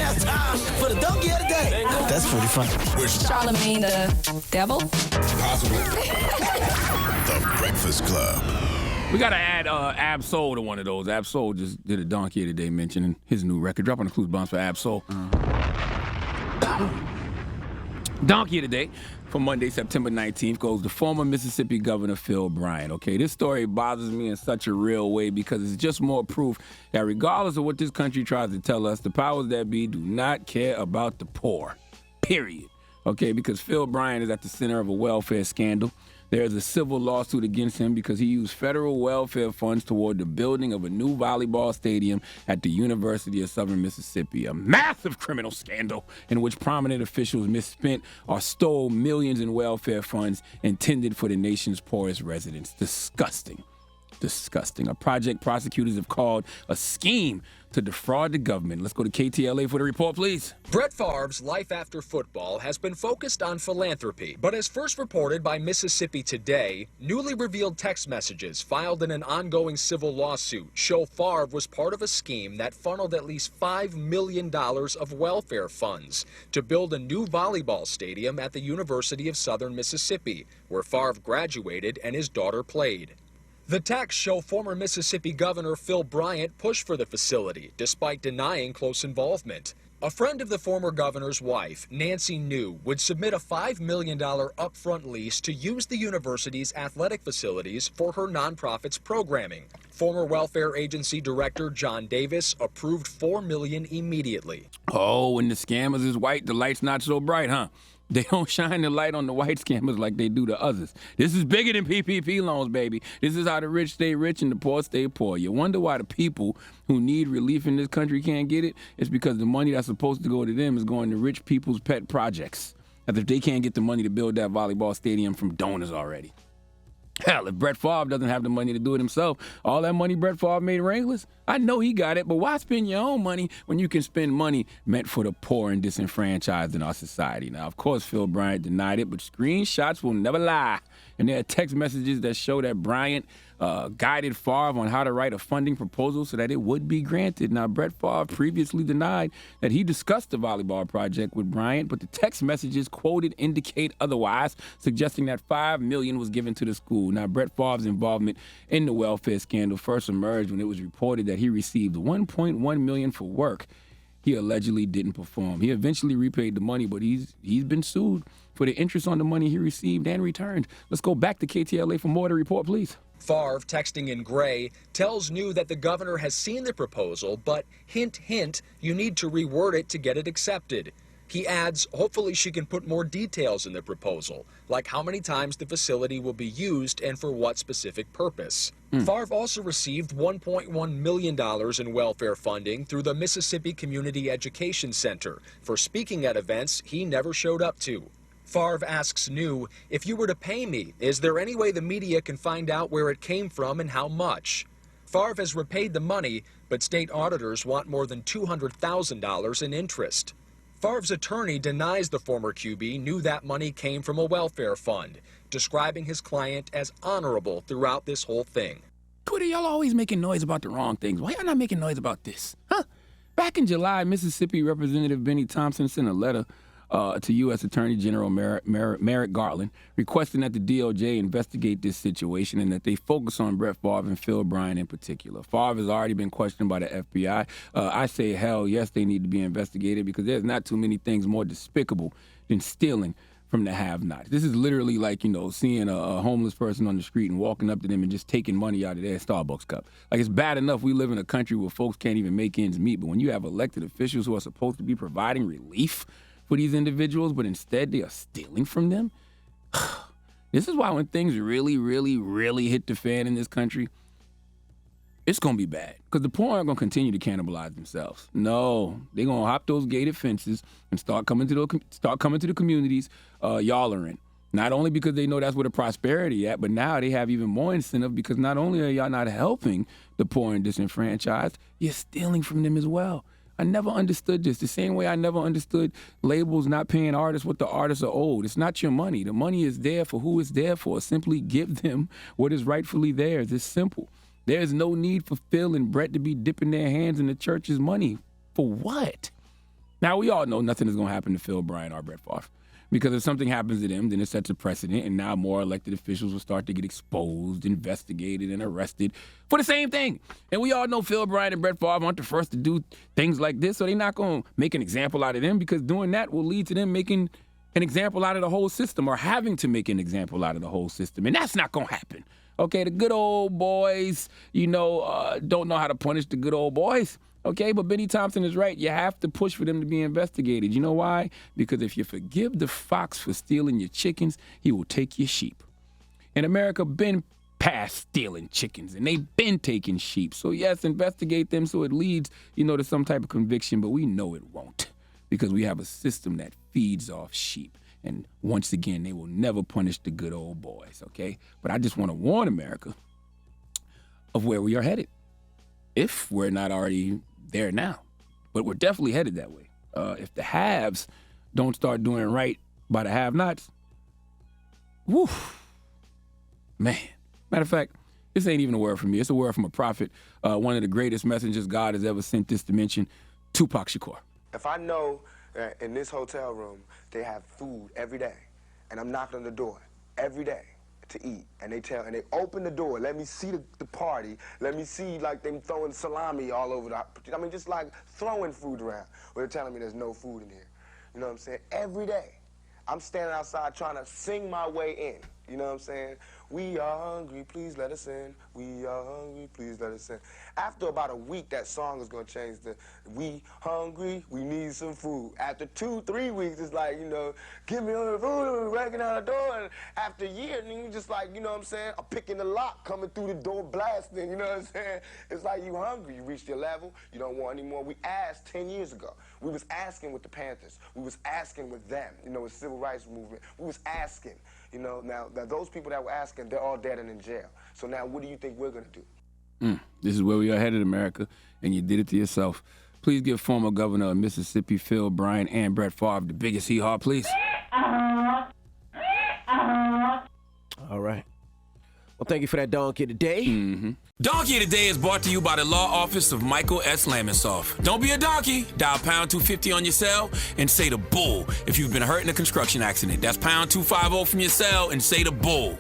now it's time for the donkey of the day. That's pretty funny. Charlamagne the devil? Possibly. The Breakfast Club. We got to add Ab Soul to one of those. Ab Soul just did a donkey of the day mentioning his new record. Dropping the clues bombs for Ab Soul. Donkey of the day for Monday, September 19th goes to former Mississippi Governor Phil Bryant. Okay, this story bothers me in such a real way because it's just more proof that regardless of what this country tries to tell us, the powers that be do not care about the poor. Period. Okay, because Phil Bryant is at the center of a welfare scandal. There is a civil lawsuit against him because he used federal welfare funds toward the building of a new volleyball stadium at the University of Southern Mississippi. A massive criminal scandal in which prominent officials misspent or stole millions in welfare funds intended for the nation's poorest residents. Disgusting. Disgusting. A project prosecutors have called a scheme to defraud the government. Let's go to KTLA for the report, please. Brett Favre's life after football has been focused on philanthropy, but as first reported by Mississippi Today, newly revealed text messages filed in an ongoing civil lawsuit show Favre was part of a scheme that funneled at least $5 million of welfare funds to build a new volleyball stadium at the University of Southern Mississippi, where Favre graduated and his daughter played. The texts show former Mississippi Governor Phil Bryant pushed for the facility, despite denying close involvement. A friend of the former governor's wife, Nancy New, would submit a $5 million upfront lease to use the university's athletic facilities for her nonprofit's programming. Former welfare agency director John Davis approved $4 million immediately. Oh, when the scammers is white, the light's not so bright, huh? They don't shine the light on the white scammers like they do to others. This is bigger than PPP loans, baby. This is how the rich stay rich and the poor stay poor. You wonder why the people who need relief in this country can't get it? It's because the money that's supposed to go to them is going to rich people's pet projects. As if they can't get the money to build that volleyball stadium from donors already. Hell, if Brett Favre doesn't have the money to do it himself, all that money Brett Favre made ringless, I know he got it, but why spend your own money when you can spend money meant for the poor and disenfranchised in our society? Now, of course, Phil Bryant denied it, but screenshots will never lie. And there are text messages that show that Bryant guided Favre on how to write a funding proposal so that it would be granted. Now, Brett Favre previously denied that he discussed the volleyball project with Bryant, but the text messages quoted indicate otherwise, suggesting that $5 million was given to the school. Now, Brett Favre's involvement in the welfare scandal first emerged when it was reported that he received $1.1 million for work he allegedly didn't perform. He eventually repaid the money, but he's been sued for the interest on the money he received and returned. Let's go back to KTLA for more to report, please. Favre, texting in gray, tells New that the governor has seen the proposal, but hint, hint, you need to reword it to get it accepted. He adds, hopefully she can put more details in the proposal, like how many times the facility will be used and for what specific purpose. Favre also received $1.1 million in welfare funding through the Mississippi Community Education Center for speaking at events he never showed up to. Favre asks New, if you were to pay me, is there any way the media can find out where it came from and how much? Favre has repaid the money, but state auditors want more than $200,000 in interest. Favre's attorney denies the former QB knew that money came from a welfare fund, describing his client as honorable throughout this whole thing. Twitter, y'all always making noise about the wrong things. Why y'all not making noise about this? Huh? Back in July, Mississippi Representative Benny Thompson sent a letter to U.S. Attorney General Merrick Garland, requesting that the DOJ investigate this situation and that they focus on Brett Favre and Phil Bryant in particular. Favre has already been questioned by the FBI. I say, hell, yes, they need to be investigated because there's not too many things more despicable than stealing from the have-nots. This is literally like, seeing a homeless person on the street and walking up to them and just taking money out of their Starbucks cup. Like, it's bad enough we live in a country where folks can't even make ends meet, but when you have elected officials who are supposed to be providing relief for these individuals, but instead they are stealing from them. This is why when things really, really, really hit the fan in this country, it's going to be bad. Because the poor aren't going to continue to cannibalize themselves. No, they're going to hop those gated fences and start coming to the communities y'all are in. Not only because they know that's where the prosperity at, but now they have even more incentive because not only are y'all not helping the poor and disenfranchised, you're stealing from them as well. I never understood this. The same way I never understood labels not paying artists what the artists are owed. It's not your money. The money is there for who it's there for. Simply give them what is rightfully theirs. It's simple. There is no need for Phil and Brett to be dipping their hands in the church's money. For what? Now, we all know nothing is going to happen to Phil Bryant or Brett Favre. Because if something happens to them, then it sets a precedent, and now more elected officials will start to get exposed, investigated, and arrested for the same thing. And we all know Phil Bryant and Brett Favre aren't the first to do things like this, so they're not going to make an example out of them, because doing that will lead to them making an example out of the whole system, or having to make an example out of the whole system. And that's not going to happen. Okay, the good old boys, don't know how to punish the good old boys. Okay, but Benny Thompson is right. You have to push for them to be investigated. You know why? Because if you forgive the fox for stealing your chickens, he will take your sheep. And America been past stealing chickens, and they've been taking sheep. So yes, investigate them so it leads, to some type of conviction, but we know it won't, because we have a system that feeds off sheep. And once again, they will never punish the good old boys, okay? But I just want to warn America of where we are headed, if we're not already there now. But we're definitely headed that way. If the haves don't start doing right by the have-nots, woo, man. Matter of fact, this ain't even a word from me. It's a word from a prophet, one of the greatest messengers God has ever sent this dimension, Tupac Shakur. If I know that in this hotel room they have food every day, and I'm knocking on the door every day to eat, and they open the door, let me see the party, let me see like them throwing salami all over just like throwing food around, or they're telling me there's no food in here. You know what I'm saying? Every day, I'm standing outside trying to sing my way in. You know what I'm saying? We are hungry, please let us in. We are hungry, please let us in. After about a week, that song is going to change to, we hungry, we need some food. After 2-3 weeks, it's like, give me all the food, breaking out the door. And after a year, and you just like, I'm saying, I'm picking the lock, coming through the door, blasting, you know what I'm saying? It's like you hungry, you reached your level, you don't want any more. We asked 10 years ago. We was asking with the Panthers. We was asking with them, with civil rights movement. We was asking. Now those people that were asking, they're all dead and in jail. So now what do you think we're going to do? This is where we are headed, America, and you did it to yourself. Please give former governor of Mississippi, Phil Bryant, and Brett Favre the biggest hee-haw, please. All right. Well, thank you for that donkey today. Mm-hmm. Donkey Today is brought to you by the law office of Michael S. Lamonsoff. Don't be a donkey. Dial pound 250 on your cell and say the bull if you've been hurt in a construction accident. That's pound 250 from your cell and say the bull.